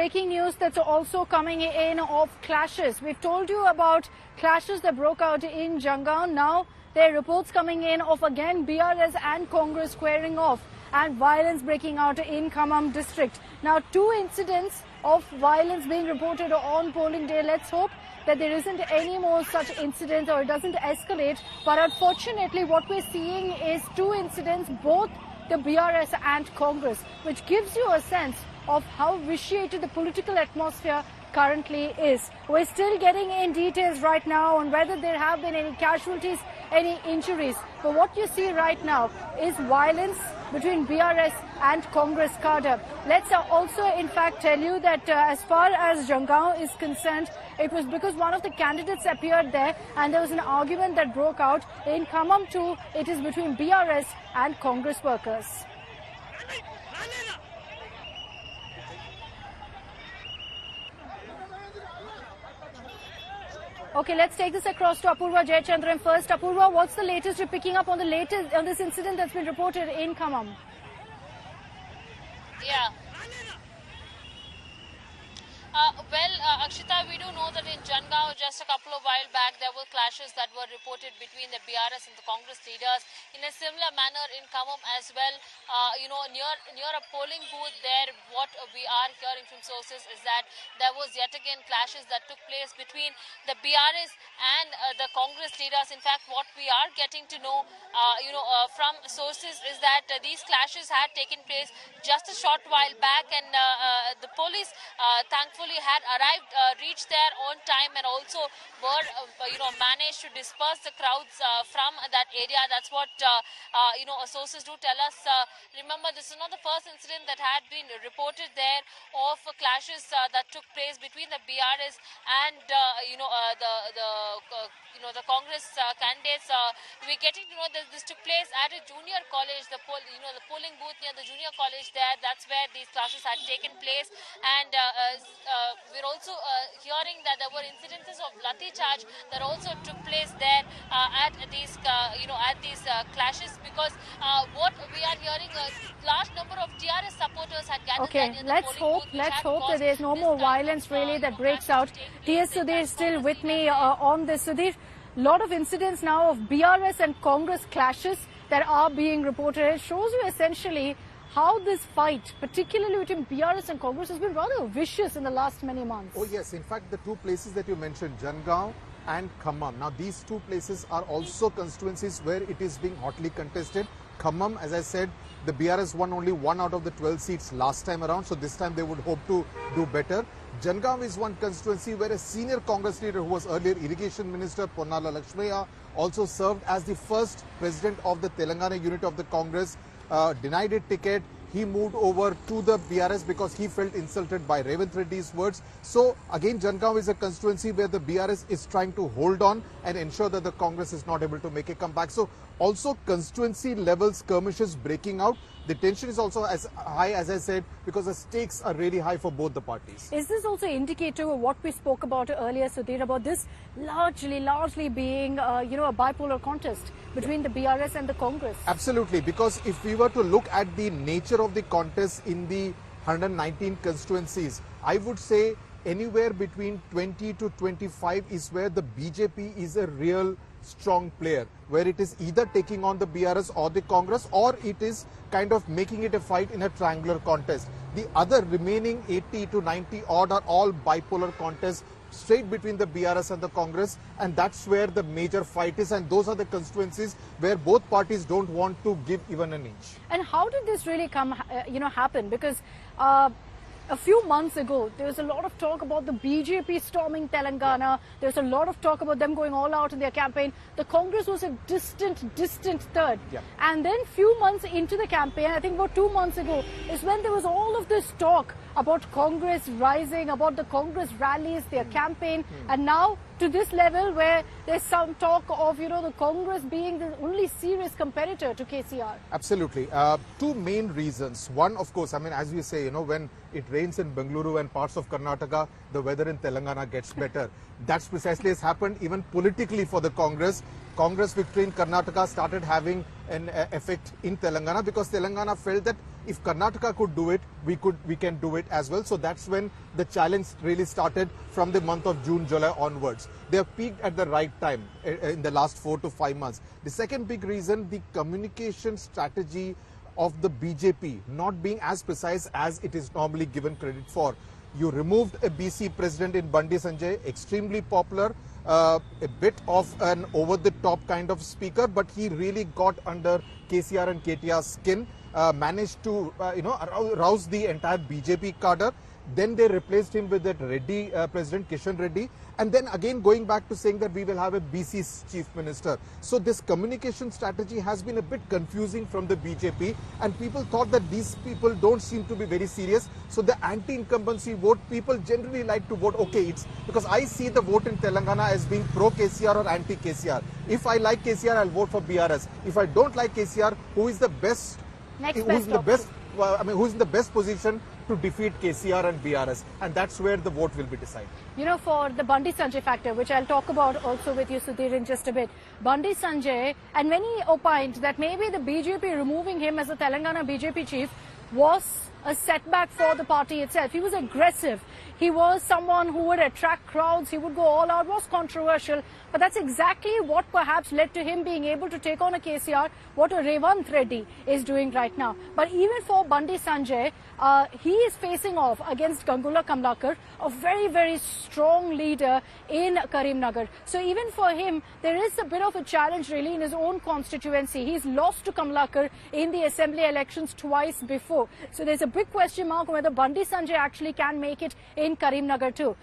breaking news that's also coming in of clashes. We've told you about clashes that broke out in Jangaon. Now there are reports coming in of again BRS and Congress squaring off and violence breaking out in Khammam district. Now 2 incidents of violence being reported on polling day. Let's hope that there isn't any more such incidents or it doesn't escalate. But unfortunately what we're seeing is 2 incidents, both the BRS and Congress, which gives you a sense of how vitiated the political atmosphere currently is. We're still getting in details right now on whether there have been any casualties, any injuries. But what you see right now is violence between BRS and Congress cadre. Let's also in fact tell you that as far as Jangaon is concerned, it was because one of the candidates appeared there and there was an argument that broke out. In Khammam too, it is between BRS and Congress workers. Okay, let's take this across to Apurva Jayachandran first. Apurva, what's the latest you're picking up on this incident that's been reported in Khammam? Yeah. Akshita, we do know that in Jangaon just a couple of while back there were clashes that were reported between the BRS and the Congress leaders. In a similar manner in Khammam as well, near a polling booth there, what we are hearing from sources is that there was yet again clashes that took place between the BRS and the Congress leaders. In fact, what we are getting to know, from sources is that these clashes had taken place just a short while back, and the police thankfully had reached there on time and also were managed to disperse the crowds from that area. That's what sources do tell us. Remember, this is not the first incident that had been reported there of clashes that took place between the BRS and the Congress candidates. We're getting to know that this took place at a junior college, the polling booth near the junior college there. That's where these clashes had taken place, and we're also hearing that there were incidences of lathi charge that also took place there at these clashes, because what we are hearing, a large number of TRS supporters had gathered there in the polling booth. Let's hope that there's no more violence really that breaks out. T.S. Sudhir is still with me on this. Sudhir, lot of incidents now of BRS and Congress clashes that are being reported. It shows you essentially how this fight, particularly between BRS and Congress, has been rather vicious in the last many months. Oh yes, in fact the 2 places that you mentioned, Jangaon and Khammam. Now these 2 places are also constituencies where it is being hotly contested. Khammam, as I said, the BRS won only 1 out of the 12 seats last time around, so this time they would hope to do better. Jangaon is one constituency where a senior Congress leader who was earlier Irrigation Minister, Ponnala Lakshmiyya, also served as the first president of the Telangana unit of the Congress, denied a ticket. He moved over to the BRS because he felt insulted by Revanth Reddy's words. So again, Jangaon is a constituency where the BRS is trying to hold on and ensure that the Congress is not able to make a comeback. So also constituency level skirmishes breaking out. The tension is also as high, as I said, because the stakes are really high for both the parties. Is this also indicative of what we spoke about earlier, Sudhir, about this largely being, a bipolar contest between the BRS and the Congress? Absolutely, because if we were to look at the nature of the contest in the 119 constituencies, I would say anywhere between 20 to 25 is where the BJP is a real strong player, where it is either taking on the BRS or the Congress, or it is kind of making it a fight in a triangular contest. The other remaining 80 to 90 odd are all bipolar contests straight between the BRS and the Congress, and that's where the major fight is, and those are the constituencies where both parties don't want to give even an inch. And how did this really happen? Because a few months ago, there was a lot of talk about the BJP storming Telangana. There was a lot of talk about them going all out in their campaign. The Congress was a distant third. Yeah. And then few months into the campaign, I think about 2 months ago, is when there was all of this talk about Congress rising, about the Congress rallies, their campaign. And now to this level where there's some talk of, the Congress being the only serious competitor to KCR. Absolutely. 2 main reasons. One, of course, as we say, when it rains in Bengaluru and parts of Karnataka, the weather in Telangana gets better. That's precisely has happened even politically for the Congress. Congress victory in Karnataka started having an effect in Telangana, because Telangana felt that if Karnataka could do it, we can do it as well. So that's when the challenge really started from the month of June, July onwards. They have peaked at the right time in the last 4 to 5 months. The second big reason, the communication strategy of the BJP not being as precise as it is normally given credit for. You removed a BC president in Bandi Sanjay, extremely popular, a bit of an over-the-top kind of speaker, but he really got under KCR and KTR's skin, managed to rouse the entire BJP cadre. Then they replaced him with that Reddy President Kishan Reddy, and then again going back to saying that we will have a BC chief minister. So this communication strategy has been a bit confusing from the BJP, and people thought that these people don't seem to be very serious. So the anti-incumbency vote, people generally like to vote, okay, it's because I see the vote in Telangana as being pro-KCR or anti-KCR. If I like KCR, I'll vote for BRS. If I don't like KCR, who is the best? Who's in the best position to defeat KCR and BRS, and that's where the vote will be decided. You know, for the Bandi Sanjay factor, which I'll talk about also with you, Sudhir, in just a bit. Bandi Sanjay, and many opined that maybe the BJP removing him as a Telangana BJP chief was a setback for the party itself. He was aggressive. He was someone who would attract crowds. He would go all out, was controversial. But that's exactly what perhaps led to him being able to take on a KCR, what a Revanth Reddy is doing right now. But even for Bandi Sanjay, he is facing off against Gangula Kamlakar, a very, very strong leader in Karimnagar. So even for him, there is a bit of a challenge really in his own constituency. He's lost to Kamlakar in the assembly elections twice before. So there's a big question mark on whether Bandi Sanjay actually can make it in Karimnagar too.